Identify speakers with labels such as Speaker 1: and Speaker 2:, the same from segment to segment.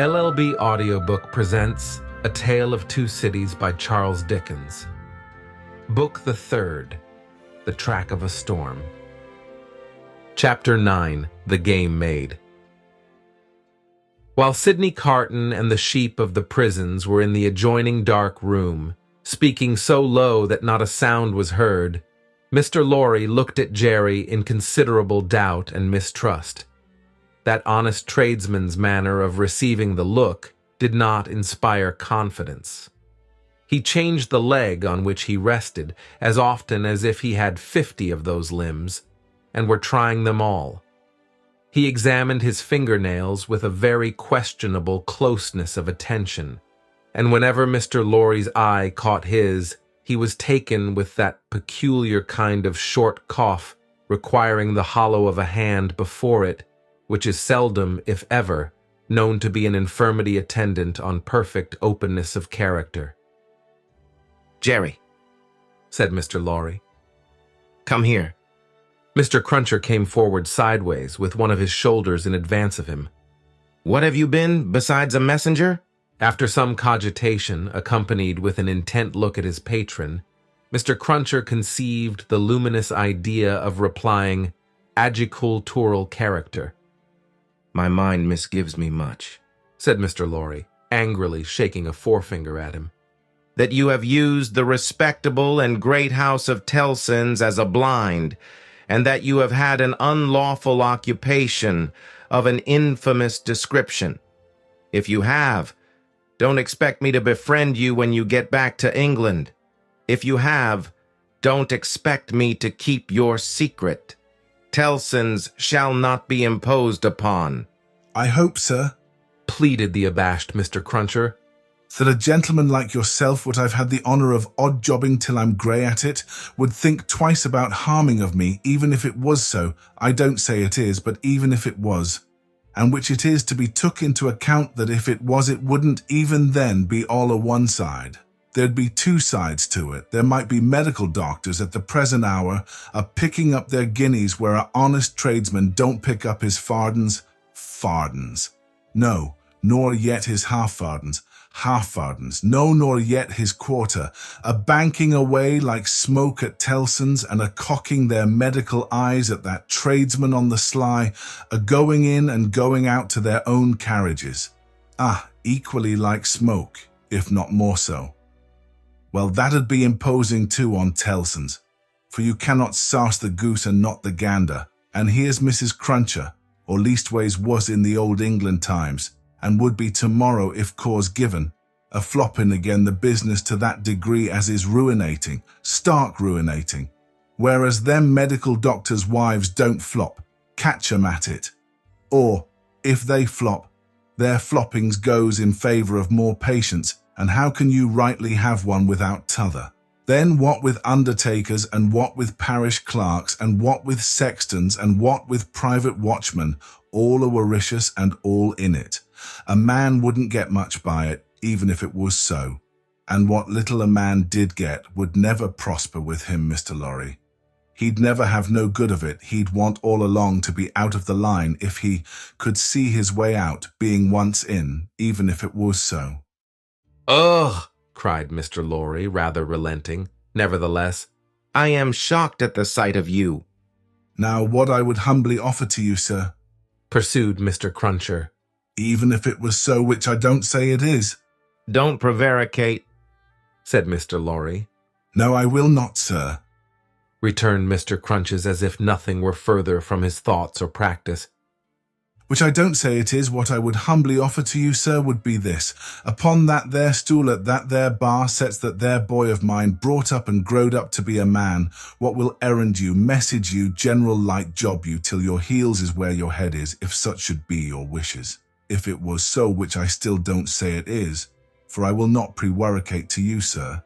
Speaker 1: LLB Audiobook presents A Tale of Two Cities by Charles Dickens. Book the Third, The Track of a Storm. Chapter 9, The Game Made. While Sidney Carton and the sheep of the prisons were in the adjoining dark room, speaking so low that not a sound was heard, Mr. Lorry looked at Jerry in considerable doubt and mistrust. That honest tradesman's manner of receiving the look did not inspire confidence. He changed the leg on which he rested as often as if he had 50 of those limbs, and were trying them all. He examined his fingernails with a very questionable closeness of attention, and whenever Mr. Lorry's eye caught his, he was taken with that peculiar kind of short cough requiring the hollow of a hand before it, which is seldom, if ever, known to be an infirmity attendant on perfect openness of character.
Speaker 2: "Jerry,"
Speaker 1: said Mr. Lorry.
Speaker 2: "come here."
Speaker 1: Mr. Cruncher came forward sideways, with one of his shoulders in advance of him.
Speaker 2: "What have you been besides a messenger?"
Speaker 1: After some cogitation, accompanied with an intent look at his patron, Mr. Cruncher conceived the luminous idea of replying, "Agricultural character."
Speaker 2: "My mind misgives me much,"
Speaker 1: said Mr. Lorry, angrily shaking a forefinger at him,
Speaker 2: "that you have used the respectable and great house of Tellson's as a blind, and that you have had an unlawful occupation of an infamous description. If you have, don't expect me to befriend you when you get back to England. If you have, don't expect me to keep your secret. Tellson's shall not be imposed upon."
Speaker 3: "I hope, sir,"
Speaker 1: pleaded the abashed Mr. Cruncher,
Speaker 3: "that a gentleman like yourself, what I've had the honour of odd-jobbing till I'm grey at it, would think twice about harming of me, even if it was so. I don't say it is, but even if it was. And which it is to be took into account that if it was, it wouldn't even then be all a one side. There'd be two sides to it. There might be medical doctors at the present hour picking up their guineas where a honest tradesman don't pick up his fardens. No, nor yet his half-fardens. No, nor yet his quarter, banking away like smoke at Tellson's and cocking their medical eyes at that tradesman on the sly, going in and going out to their own carriages. Equally like smoke, if not more so. Well, that'd be imposing too on Tellson's, for you cannot sarse the goose and not the gander, and here's Mrs. Cruncher, or leastways was in the old England times, and would be tomorrow if cause given, flopping again the business to that degree as is ruinating, stark ruinating, whereas them medical doctors' wives don't flop, catch 'em at it. Or, if they flop, their floppings goes in favour of more patients, and how can you rightly have one without t'other? Then what with undertakers, and what with parish clerks, and what with sextons, and what with private watchmen, all avaricious and all in it. A man wouldn't get much by it, even if it was so. And what little a man did get would never prosper with him, Mr. Lorry. He'd never have no good of it. He'd want all along to be out of the line if he could see his way out, being once in, even if it was so."
Speaker 1: "Ugh!" cried Mr. Lorry, rather relenting. Nevertheless,
Speaker 2: "I am shocked at the sight of you."
Speaker 3: "Now, what I would humbly offer to you, sir,"
Speaker 1: pursued Mr. Cruncher,
Speaker 3: "even if it was so, which I don't say it is."
Speaker 2: "Don't prevaricate,"
Speaker 1: said Mr. Lorry.
Speaker 3: "No, I will not, sir,"
Speaker 1: returned Mr. Crunches as if nothing were further from his thoughts or practice.
Speaker 3: "Which I don't say it is. What I would humbly offer to you, sir, would be this. Upon that there stool at that there bar sets that there boy of mine, brought up and growed up to be a man, what will errand you, message you, general light job you, till your heels is where your head is, if such should be your wishes. If it was so, which I still don't say it is, for I will not prevaricate to you, sir.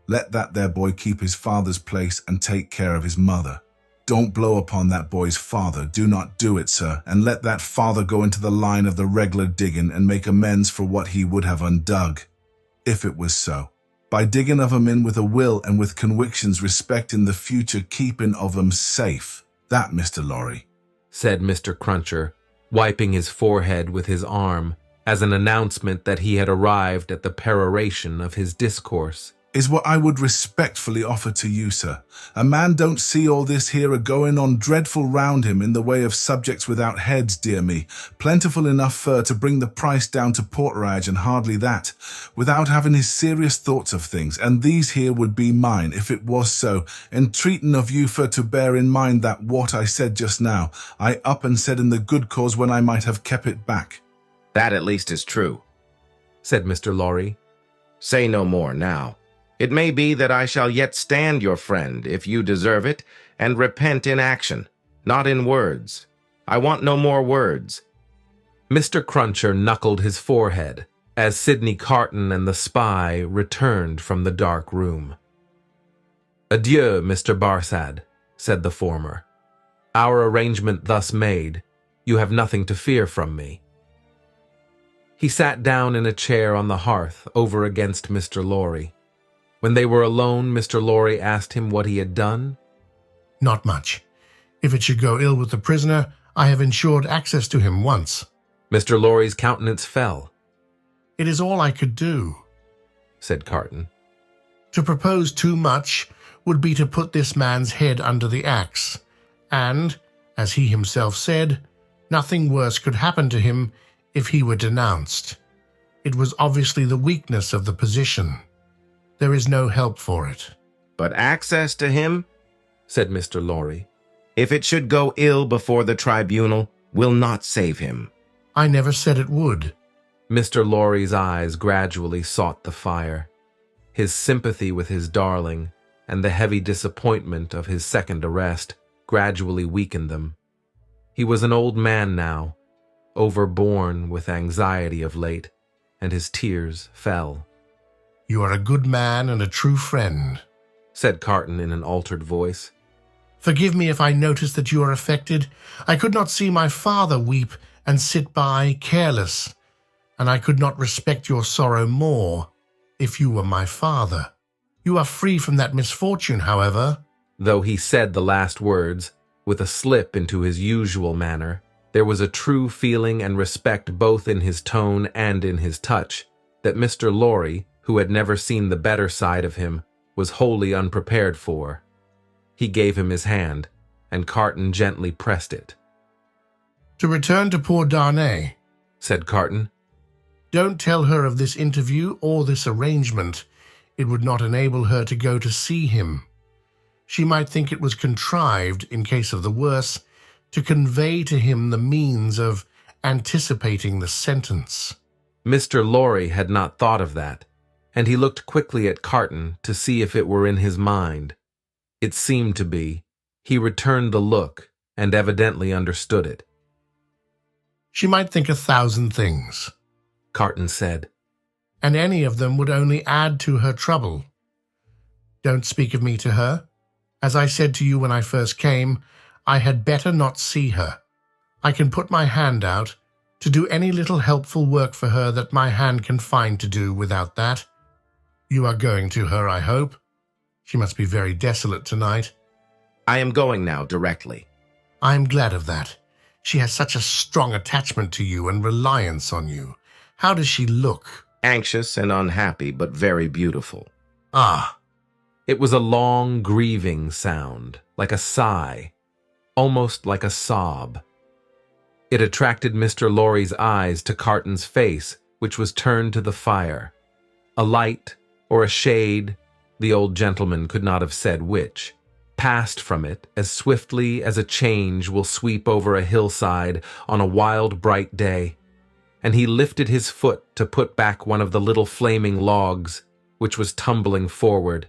Speaker 3: Let that there boy keep his father's place and take care of his mother. Don't blow upon that boy's father, do not do it, sir, and let that father go into the line of the reg'lar digging and make amends for what he would have undug, if it was so, by digging of 'em in with a will and with convictions respecting the future keeping of 'em safe. That, Mr. Lorry,"
Speaker 1: said Mr. Cruncher, wiping his forehead with his arm, as an announcement that he had arrived at the peroration of his discourse.
Speaker 3: "Is what I would respectfully offer to you, sir. A man don't see all this here a-going on dreadful round him in the way of subjects without heads, dear me, plentiful enough fur to bring the price down to porterage and hardly that, without having his serious thoughts of things, and these here would be mine, if it was so, entreating of you for to bear in mind that what I said just now, I up and said in the good cause when I might have kept it back."
Speaker 2: That at least is true,
Speaker 1: said Mr. Lorry.
Speaker 2: Say no more now. It may be that I shall yet stand your friend, if you deserve it, and repent in action, not in words. I want no more words.
Speaker 1: Mr. Cruncher knuckled his forehead as Sidney Carton and the spy returned from the dark room. "Adieu, Mr. Barsad," said the former. "Our arrangement thus made, you have nothing to fear from me." He sat down in a chair on the hearth over against Mr. Lorry. When they were alone, Mr. Lorry asked him what he had done.
Speaker 4: "Not much. If it should go ill with the prisoner, I have ensured access to him once."
Speaker 1: Mr. Lorry's countenance fell.
Speaker 4: "It is all I could do,"
Speaker 1: said Carton.
Speaker 4: "To propose too much would be to put this man's head under the axe, and, as he himself said, nothing worse could happen to him if he were denounced. It was obviously the weakness of the position. There is no help for it."
Speaker 2: But access to him,
Speaker 1: said Mr. Lorry,
Speaker 2: if it should go ill before the tribunal, will not save him.
Speaker 4: "I never said it would."
Speaker 1: Mr. Lorry's eyes gradually sought the fire. His sympathy with his darling and the heavy disappointment of his second arrest gradually weakened them. He was an old man now, overborne with anxiety of late, and his tears fell.
Speaker 4: "You are a good man and a true friend,"
Speaker 1: said Carton in an altered voice.
Speaker 4: "Forgive me if I notice that you are affected. I could not see my father weep and sit by careless, and I could not respect your sorrow more if you were my father. You are free from that misfortune, however."
Speaker 1: Though he said the last words with a slip into his usual manner, there was a true feeling and respect both in his tone and in his touch that Mr. Lorry, who had never seen the better side of him, was wholly unprepared for. He gave him his hand, and Carton gently pressed it.
Speaker 4: "To return to poor Darnay,"
Speaker 1: said Carton.
Speaker 4: "Don't tell her of this interview or this arrangement. It would not enable her to go to see him. She might think it was contrived, in case of the worse, to convey to him the means of anticipating the sentence."
Speaker 1: Mr. Lorry had not thought of that, and he looked quickly at Carton to see if it were in his mind. It seemed to be. He returned the look, and evidently understood it.
Speaker 4: "She might think 1,000 things,"
Speaker 1: Carton said,
Speaker 4: "and any of them would only add to her trouble. Don't speak of me to her. As I said to you when I first came, I had better not see her. I can put my hand out to do any little helpful work for her that my hand can find to do without that. You are going to her, I hope. She must be very desolate tonight."
Speaker 2: I am going now directly.
Speaker 4: "I am glad of that. She has such a strong attachment to you and reliance on you. How does she look?"
Speaker 2: Anxious and unhappy, but very beautiful.
Speaker 4: "Ah."
Speaker 1: It was a long, grieving sound, like a sigh, almost like a sob. It attracted Mr. Lorry's eyes to Carton's face, which was turned to the fire. A light, or a shade, the old gentleman could not have said which, passed from it as swiftly as a change will sweep over a hillside on a wild, bright day, and he lifted his foot to put back one of the little flaming logs, which was tumbling forward.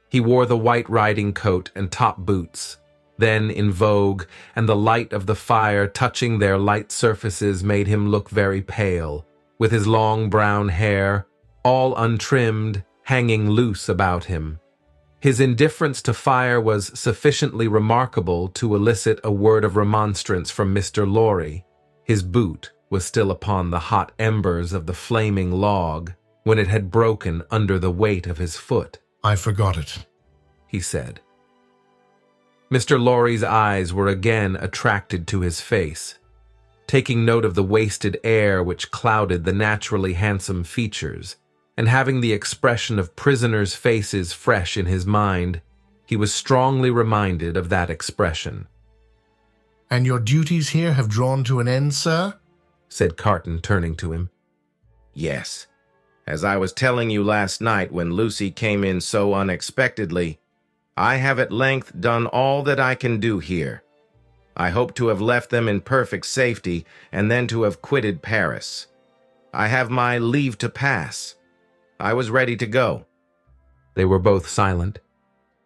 Speaker 1: He wore the white riding coat and top boots, then in vogue, and the light of the fire touching their light surfaces made him look very pale, with his long brown hair, all untrimmed, hanging loose about him. His indifference to fire was sufficiently remarkable to elicit a word of remonstrance from Mr. Lorry. His boot was still upon the hot embers of the flaming log when it had broken under the weight of his foot.
Speaker 4: "I forgot it,"
Speaker 1: he said. Mr. Lorry's eyes were again attracted to his face. taking note of the wasted air which clouded the naturally handsome features, and having the expression of prisoners' faces fresh in his mind, he was strongly reminded of that expression.
Speaker 4: "And your duties here have drawn to an end, sir?"
Speaker 1: said Carton, turning to him.
Speaker 2: Yes. As I was telling you last night when Lucy came in so unexpectedly, I have at length done all that I can do here. I hope to have left them in perfect safety and then to have quitted Paris. I have my leave to pass. I was ready to go.
Speaker 1: They were both silent.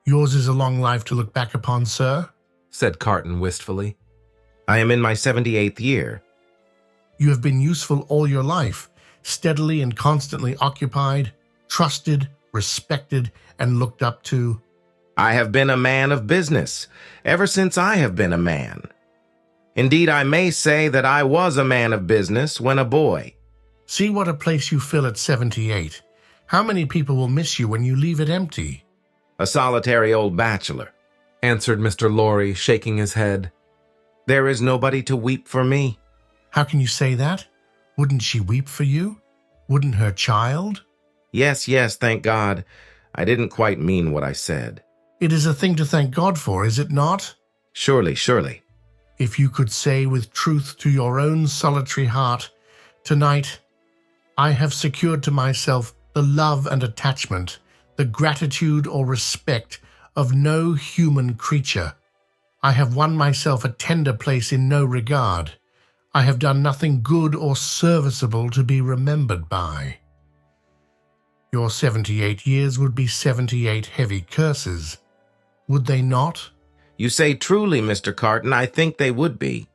Speaker 4: "Yours is a long life to look back upon, sir,"
Speaker 1: said Carton wistfully.
Speaker 2: I am in my 78th year.
Speaker 4: "You have been useful all your life, steadily and constantly occupied, trusted, respected, and looked up to."
Speaker 2: I have been a man of business ever since I have been a man. Indeed, I may say that I was a man of business when a boy.
Speaker 4: "See what a place you fill at 78. How many people will miss you when you leave it empty?"
Speaker 2: A solitary old bachelor.
Speaker 1: Answered Mr. Lorry, shaking his head.
Speaker 2: There is nobody to weep for me.
Speaker 4: "How can you say that? Wouldn't she weep for you? Wouldn't her child?"
Speaker 2: Yes, thank God. I didn't quite mean what I said.
Speaker 4: "It is a thing to thank God for, is it not?"
Speaker 2: Surely.
Speaker 4: "If you could say with truth to your own solitary heart, 'Tonight, I have secured to myself the love and attachment, the gratitude or respect of no human creature. I have won myself a tender place in no regard. I have done nothing good or serviceable to be remembered by.' Your 78 years would be 78 heavy curses. Would they not?"
Speaker 2: You say truly, Mr. Carton, I think they would be.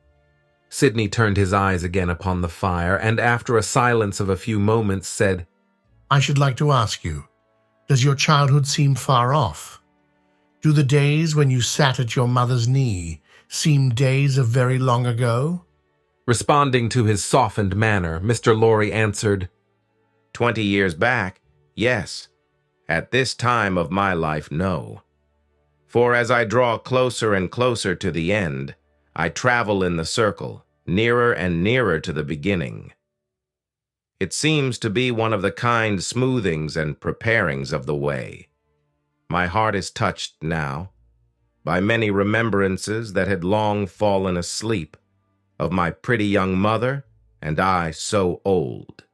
Speaker 1: Sidney turned his eyes again upon the fire, and after a silence of a few moments said,
Speaker 4: "I should like to ask you, does your childhood seem far off? Do the days when you sat at your mother's knee seem days of very long ago?"
Speaker 1: Responding to his softened manner, Mr. Lorry answered,
Speaker 2: 20 years back, yes. At this time of my life, no. For as I draw closer and closer to the end, I travel in the circle, nearer and nearer to the beginning. It seems to be one of the kind smoothings and preparings of the way. My heart is touched now by many remembrances that had long fallen asleep, of my pretty young mother and I so old,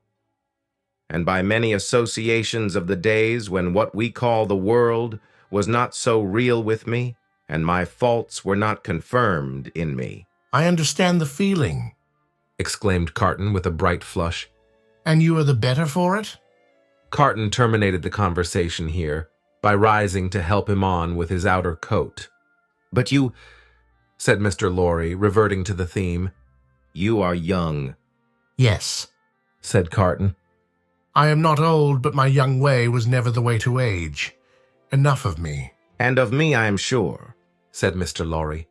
Speaker 2: and by many associations of the days when what we call the world was not so real with me, and my faults were not confirmed in me.
Speaker 4: "I understand the feeling."
Speaker 1: exclaimed Carton with a bright flush.
Speaker 4: "And you are the better for it?"
Speaker 1: Carton terminated the conversation here by rising to help him on with his outer coat.
Speaker 2: But you,
Speaker 1: said Mr. Lorry, reverting to the theme.
Speaker 2: You are young.
Speaker 4: "Yes,"
Speaker 1: said Carton.
Speaker 4: "I am not old, but my young way was never the way to age. Enough of me."
Speaker 2: And of me, I am sure,
Speaker 1: said Mr. Lorry.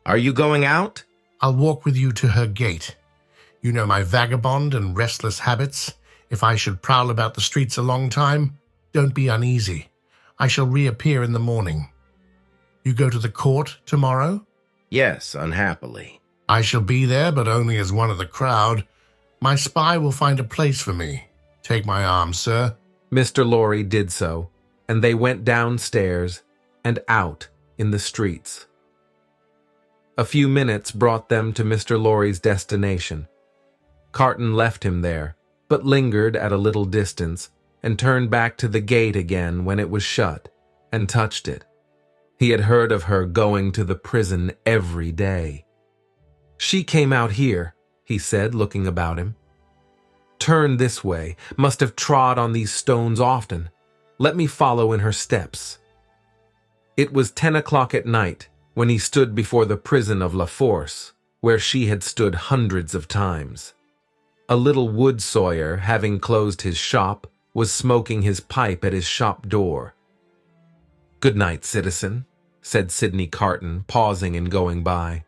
Speaker 2: Are you going out?
Speaker 4: "I'll walk with you to her gate. You know my vagabond and restless habits. If I should prowl about the streets a long time, don't be uneasy. I shall reappear in the morning. You go to the court tomorrow?"
Speaker 2: Yes, unhappily.
Speaker 4: "I shall be there, but only as one of the crowd. My spy will find a place for me. Take my arm, sir."
Speaker 1: Mr. Lorry did so, and they went downstairs and out in the streets. A few minutes brought them to Mr. Lorry's destination. Carton left him there, but lingered at a little distance and turned back to the gate again when it was shut, and touched it. He had heard of her going to the prison every day. "She came out here," he said, looking about him. "Turned this way, must have trod on these stones often. Let me follow in her steps." It was 10 o'clock at night when he stood before the prison of La Force, where she had stood hundreds of times. A little wood sawyer, having closed his shop, was smoking his pipe at his shop door. "Good night, citizen," said Sidney Carton, pausing and going by,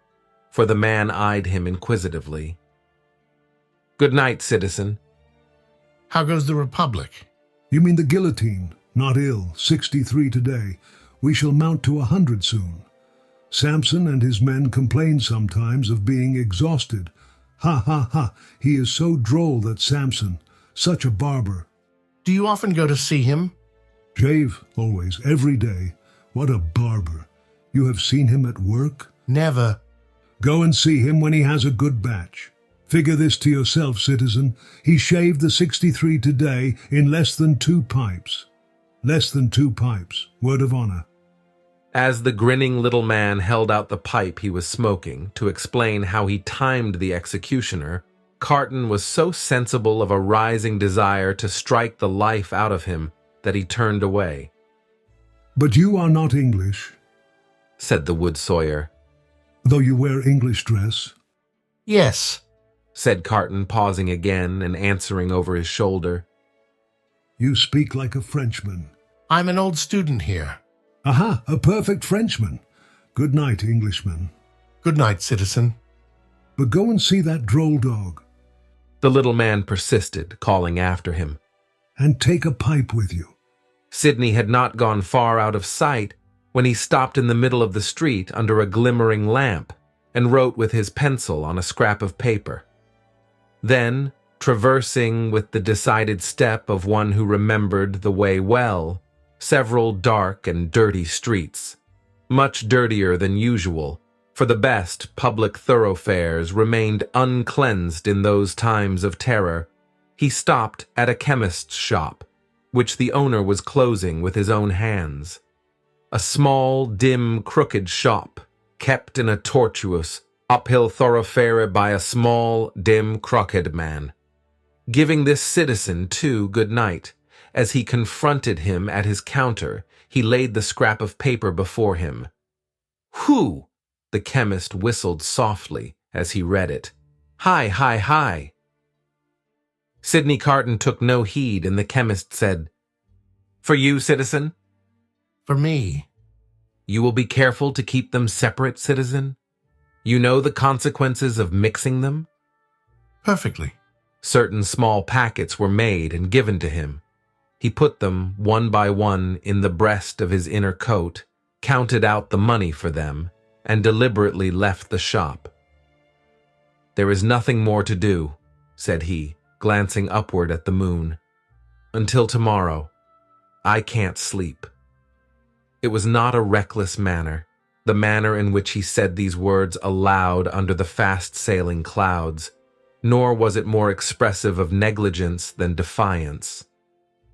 Speaker 1: for the man eyed him inquisitively. "Good night, citizen."
Speaker 4: "How goes the Republic?"
Speaker 5: You mean the guillotine? Not ill. 63 today. We shall mount to 100 soon. Samson and his men complain sometimes of being exhausted, Ha ha ha, he is so droll, that Samson, such a barber.
Speaker 4: Do you often go to see him?
Speaker 5: Shave, always, every day. What a barber. You have seen him at work?
Speaker 4: Never.
Speaker 5: Go and see him when he has a good batch. Figure this to yourself, citizen. He shaved the 63 today in less than 2 pipes. Less than 2 pipes, word of honor.
Speaker 1: As the grinning little man held out the pipe he was smoking to explain how he timed the executioner, Carton was so sensible of a rising desire to strike the life out of him that he turned away.
Speaker 5: But you are not English,
Speaker 1: said the wood sawyer.
Speaker 5: though you wear English dress.
Speaker 4: Yes,
Speaker 1: said Carton, pausing again and answering over his shoulder.
Speaker 5: You speak like a Frenchman.
Speaker 4: I'm an old student here.
Speaker 5: Aha, a perfect Frenchman. Good night, Englishman.
Speaker 4: Good night, citizen.
Speaker 5: But go and see that droll dog.
Speaker 1: The little man persisted, calling after him.
Speaker 5: And take a pipe with you.
Speaker 1: Sidney had not gone far out of sight when he stopped in the middle of the street under a glimmering lamp and wrote with his pencil on a scrap of paper. Then, traversing with the decided step of one who remembered the way well, several dark and dirty streets, much dirtier than usual, for the best public thoroughfares remained uncleansed in those times of terror, he stopped at a chemist's shop, which the owner was closing with his own hands. A small, dim, crooked shop, kept in a tortuous, uphill thoroughfare by a small, dim, crooked man. Giving this citizen, too, good night, as he confronted him at his counter, he laid the scrap of paper before him. "Whew!" the chemist whistled softly as he read it. "Hi, hi, hi!" Sidney Carton took no heed, and the chemist said, "For you, citizen?"
Speaker 4: For me.
Speaker 1: "You will be careful to keep them separate, citizen? You know the consequences of mixing them?"
Speaker 4: Perfectly.
Speaker 1: Certain small packets were made and given to him. He put them, one by one, in the breast of his inner coat, counted out the money for them, and deliberately left the shop. "There is nothing more to do," said he, glancing upward at the moon. "Until tomorrow. I can't sleep." It was not a reckless manner, the manner in which he said these words aloud under the fast-sailing clouds, nor was it more expressive of negligence than defiance.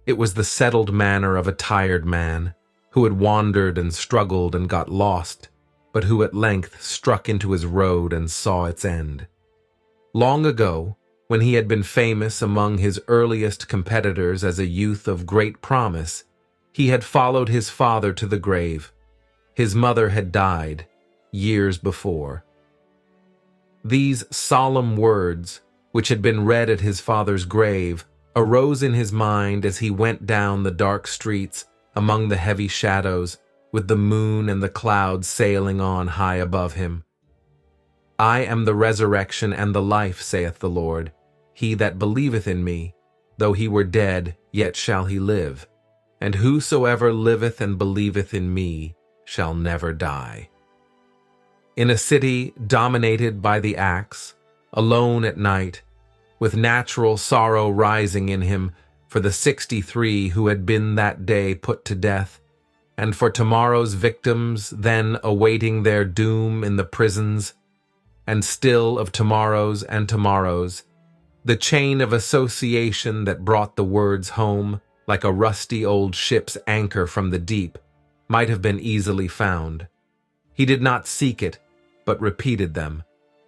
Speaker 1: It was the settled manner of a tired man, who had wandered and struggled and got lost, but who at length struck into his road and saw its end. Long ago, when he had been famous among his earliest competitors as a youth of great promise, he had followed his father to the grave. His mother had died years before. These solemn words, which had been read at his father's grave, arose in his mind as he went down the dark streets among the heavy shadows, with the moon and the clouds sailing on high above him. "I am the resurrection and the life, saith the Lord. He that believeth in me, though he were dead, yet shall he live. And whosoever liveth and believeth in me shall never die." In a city dominated by the axe, alone at night, with natural sorrow rising in him for the 63 who had been that day put to death, and for tomorrow's victims then awaiting their doom in the prisons, and still of tomorrows and tomorrows, the chain of association that brought the words home, like a rusty old ship's anchor from the deep, might have been easily found. He did not seek it, but repeated them,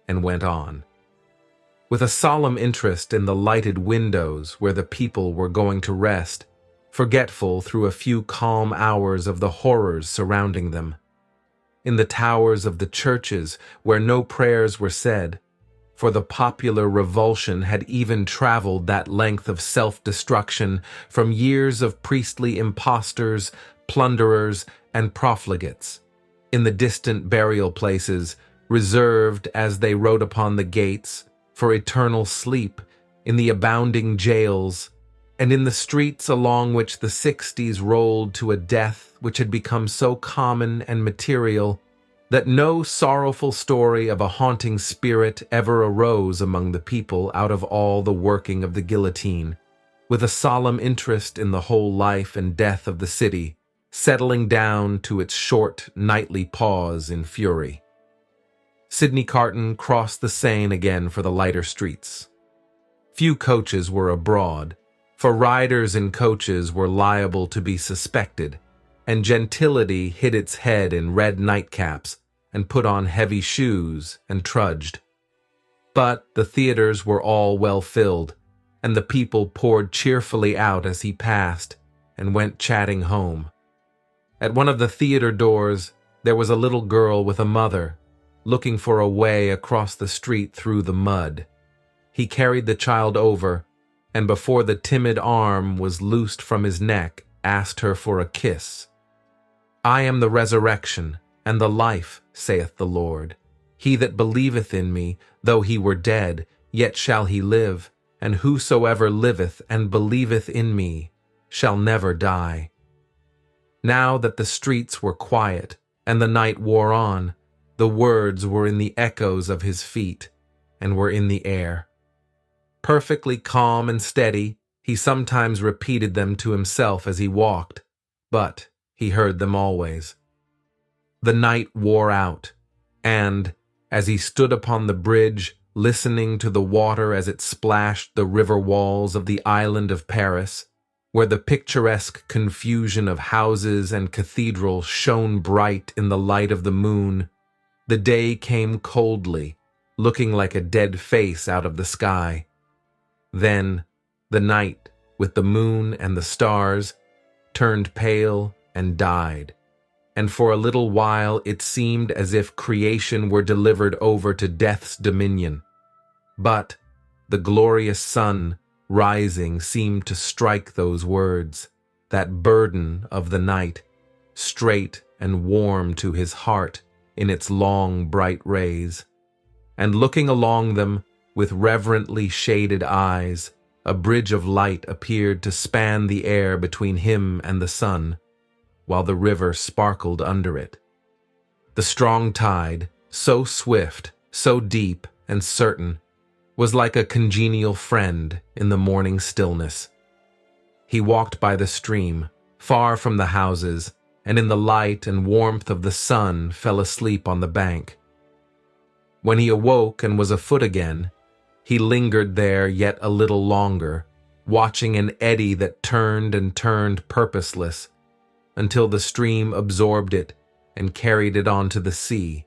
Speaker 1: and went on. With a solemn interest in the lighted windows where the people were going to rest, forgetful through a few calm hours of the horrors surrounding them. In the towers of the churches where no prayers were said, for the popular revulsion had even traveled that length of self-destruction from years of priestly impostors, plunderers, and profligates. In the distant burial places, reserved, as they wrote upon the gates, for eternal sleep, in the abounding jails, and in the streets along which the 60s rolled to a death which had become so common and material that no sorrowful story of a haunting spirit ever arose among the people out of all the working of the guillotine, with a solemn interest in the whole life and death of the city, settling down to its short nightly pause in fury. Sidney Carton crossed the Seine again for the lighter streets. Few coaches were abroad, for riders in coaches were liable to be suspected, and gentility hid its head in red nightcaps and put on heavy shoes and trudged. But the theaters were all well filled, and the people poured cheerfully out as he passed and went chatting home. At one of the theater doors there was a little girl with a mother, looking for a way across the street through the mud. He carried the child over, and before the timid arm was loosed from his neck, asked her for a kiss. "I am the resurrection and the life, saith the Lord. He that believeth in me, though he were dead, yet shall he live, and whosoever liveth and believeth in me shall never die." Now that the streets were quiet and the night wore on, the words were in the echoes of his feet and were in the air. Perfectly calm and steady, he sometimes repeated them to himself as he walked, but he heard them always. The night wore out, and, as he stood upon the bridge, listening to the water as it splashed the river walls of the island of Paris, where the picturesque confusion of houses and cathedrals shone bright in the light of the moon, the day came coldly, looking like a dead face out of the sky. Then the night, with the moon and the stars, turned pale and died, and for a little while it seemed as if creation were delivered over to death's dominion. But the glorious sun, rising, seemed to strike those words, that burden of the night, straight and warm to his heart in its long bright rays. And looking along them, with reverently shaded eyes, a bridge of light appeared to span the air between him and the sun, while the river sparkled under it. The strong tide, so swift, so deep and certain, was like a congenial friend in the morning stillness. He walked by the stream, far from the houses, and in the light and warmth of the sun fell asleep on the bank. When he awoke and was afoot again, he lingered there yet a little longer, watching an eddy that turned and turned purposeless, until the stream absorbed it and carried it on to the sea.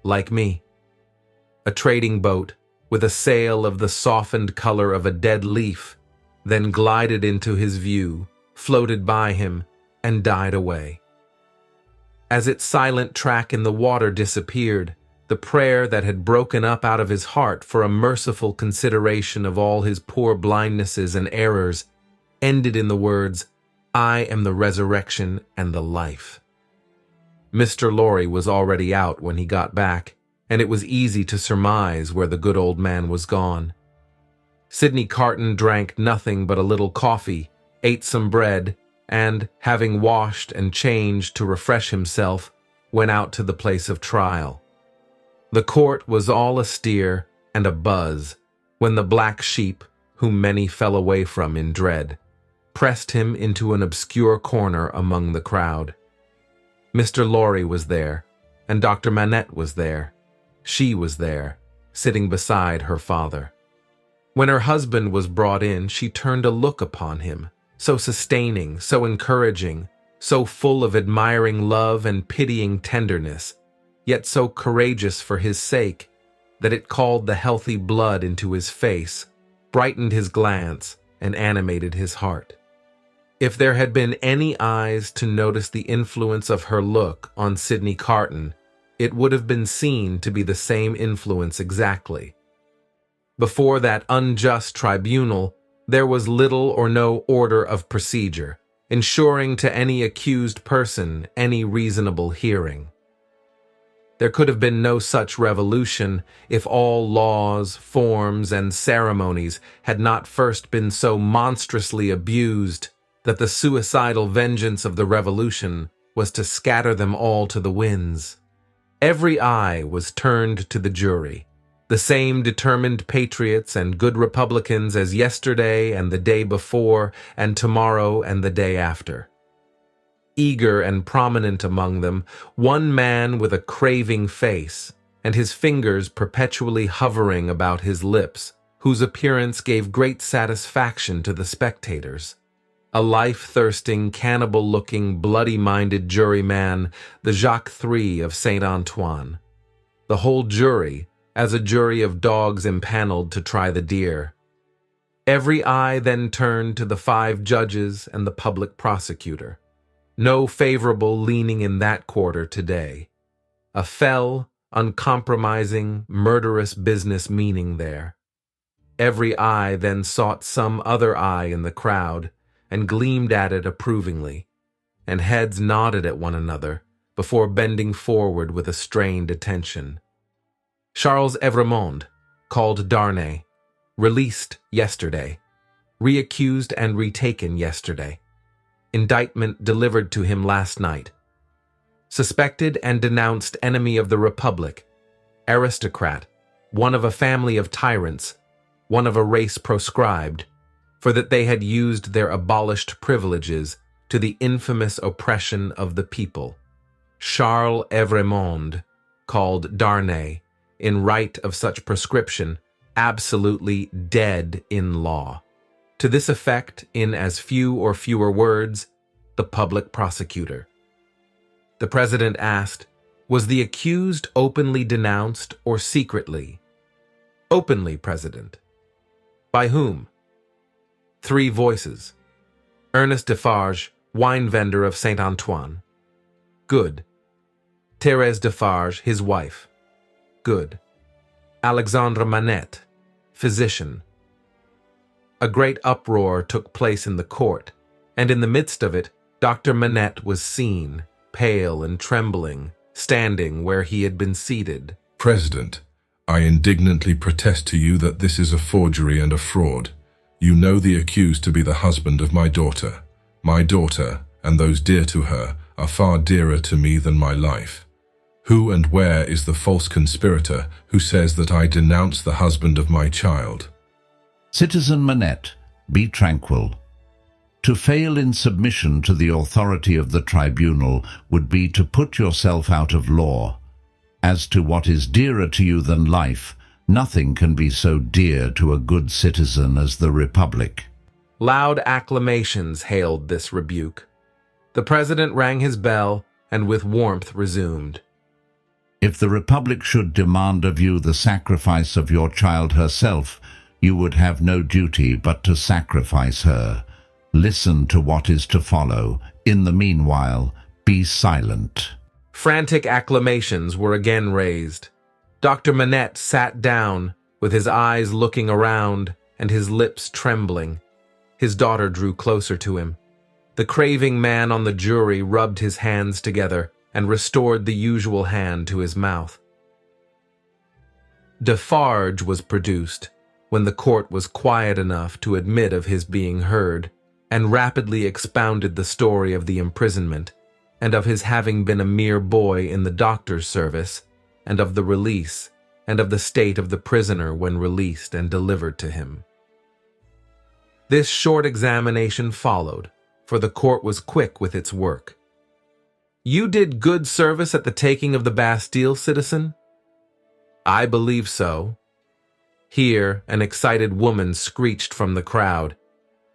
Speaker 1: Like me. A trading boat, with a sail of the softened color of a dead leaf, then glided into his view, floated by him, and died away. As its silent track in the water disappeared, the prayer that had broken up out of his heart for a merciful consideration of all his poor blindnesses and errors ended in the words, "I am the resurrection and the life." Mr. Lorry was already out when he got back, and it was easy to surmise where the good old man was gone. Sidney Carton drank nothing but a little coffee, ate some bread, and, having washed and changed to refresh himself, went out to the place of trial. The court was all astir and abuzz when the black sheep, whom many fell away from in dread, pressed him into an obscure corner among the crowd. Mr. Lorry was there, and Dr. Manette was there. She was there, sitting beside her father. When her husband was brought in, she turned a look upon him, so sustaining, so encouraging, so full of admiring love and pitying tenderness, yet so courageous for his sake, that it called the healthy blood into his face, brightened his glance, and animated his heart. If there had been any eyes to notice the influence of her look on Sidney Carton, it would have been seen to be the same influence exactly. Before that unjust tribunal, there was little or no order of procedure, ensuring to any accused person any reasonable hearing. There could have been no such revolution if all laws, forms, and ceremonies had not first been so monstrously abused that the suicidal vengeance of the revolution was to scatter them all to the winds. Every eye was turned to the jury, the same determined patriots and good Republicans as yesterday and the day before and tomorrow and the day after. Eager and prominent among them, one man with a craving face, and his fingers perpetually hovering about his lips, whose appearance gave great satisfaction to the spectators. A life-thirsting, cannibal-looking, bloody-minded juryman, the Jacques III of Saint Antoine. The whole jury, as a jury of dogs impaneled to try the deer. Every eye then turned to the 5 judges and the public prosecutor. No favorable leaning in that quarter today. A fell, uncompromising, murderous business meaning there. Every eye then sought some other eye in the crowd, and gleamed at it approvingly, and heads nodded at one another before bending forward with a strained attention. Charles Evrémonde, called Darnay, released yesterday, reaccused and retaken yesterday. Indictment delivered to him last night. Suspected and denounced enemy of the Republic, aristocrat, one of a family of tyrants, one of a race proscribed, for that they had used their abolished privileges to the infamous oppression of the people. Charles Evrémonde, called Darnay, in right of such prescription, absolutely dead in law. To this effect, in as few or fewer words, the public prosecutor. The president asked, was the accused openly denounced or secretly? Openly, President. By whom? 3 voices. Ernest Defarge, wine vendor of Saint Antoine. Good. Thérèse Defarge, his wife. Good. Alexandre Manette, physician. A great uproar took place in the court, and in the midst of it, Dr. Manette was seen, pale and trembling, standing where he had been seated.
Speaker 3: President, I indignantly protest to you that this is a forgery and a fraud. You know the accused to be the husband of my daughter. My daughter, and those dear to her, are far dearer to me than my life. Who and where is the false conspirator who says that I denounce the husband of my child?
Speaker 6: Citizen Manette, be tranquil. To fail in submission to the authority of the tribunal would be to put yourself out of law. As to what is dearer to you than life, nothing can be so dear to a good citizen as the Republic.
Speaker 1: Loud acclamations hailed this rebuke. The president rang his bell and with warmth resumed.
Speaker 6: If the Republic should demand of you the sacrifice of your child herself, you would have no duty but to sacrifice her. Listen to what is to follow. In the meanwhile, be silent.
Speaker 1: Frantic acclamations were again raised. Dr. Manette sat down, with his eyes looking around and his lips trembling. His daughter drew closer to him. The craving man on the jury rubbed his hands together and restored the usual hand to his mouth. Defarge was produced when the court was quiet enough to admit of his being heard, and rapidly expounded the story of the imprisonment, and of his having been a mere boy in the doctor's service, and of the release, and of the state of the prisoner when released and delivered to him. This short examination followed, for the court was quick with its work. You did good service at the taking of the Bastille, citizen? I believe so. Here, an excited woman screeched from the crowd.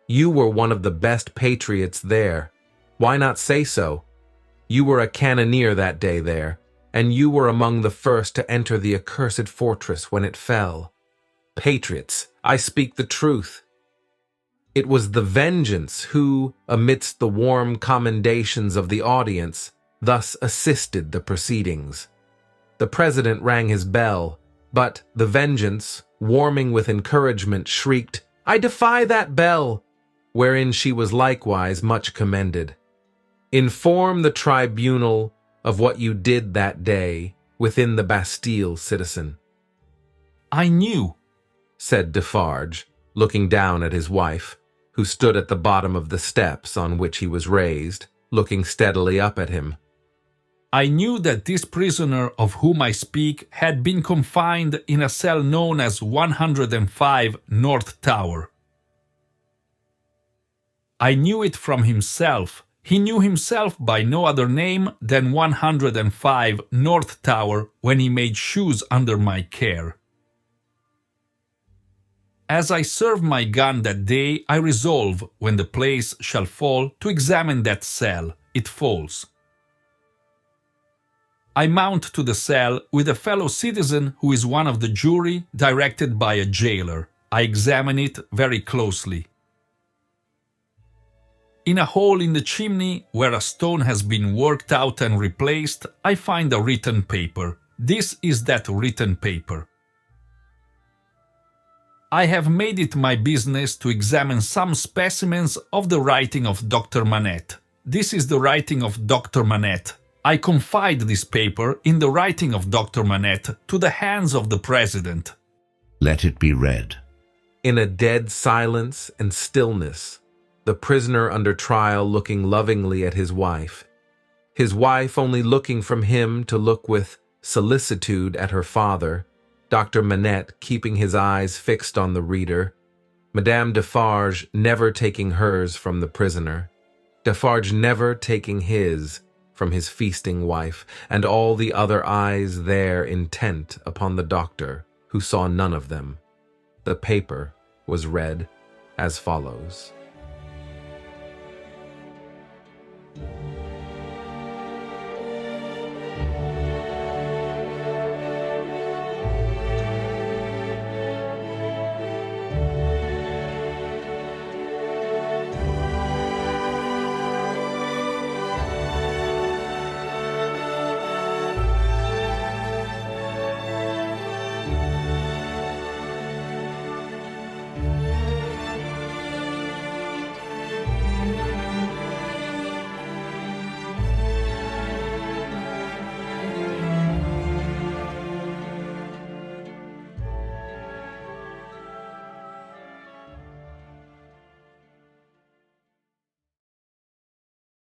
Speaker 1: You were one of the best patriots there. Why not say so? You were a cannoneer that day there, and you were among the first to enter the accursed fortress when it fell. Patriots, I speak the truth. It was the Vengeance who, amidst the warm commendations of the audience, thus assisted the proceedings. The president rang his bell, but the Vengeance, warming with encouragement, shrieked, I defy that bell, wherein she was likewise much commended. Inform the tribunal of what you did that day within the Bastille, citizen.
Speaker 7: I knew,
Speaker 1: said Defarge, looking down at his wife, who stood at the bottom of the steps on which he was raised, looking steadily up at him.
Speaker 7: I knew that this prisoner of whom I speak had been confined in a cell known as 105 North Tower. I knew it from himself. He knew himself by no other name than 105 North Tower when he made shoes under my care. As I serve my gun that day, I resolve, when the place shall fall, to examine that cell. It falls. I mount to the cell with a fellow citizen who is one of the jury, directed by a jailer. I examine it very closely. In a hole in the chimney, where a stone has been worked out and replaced, I find a written paper. This is that written paper. I have made it my business to examine some specimens of the writing of Dr. Manette. This is the writing of Dr. Manette. I confide this paper in the writing of Dr. Manette to the hands of the President.
Speaker 6: Let it be read.
Speaker 1: In a dead silence and stillness, the prisoner under trial looking lovingly at his wife only looking from him to look with solicitude at her father, Dr. Manette keeping his eyes fixed on the reader, Madame Defarge never taking hers from the prisoner, Defarge never taking his from his feasting wife, and all the other eyes there intent upon the doctor, who saw none of them. The paper was read as follows.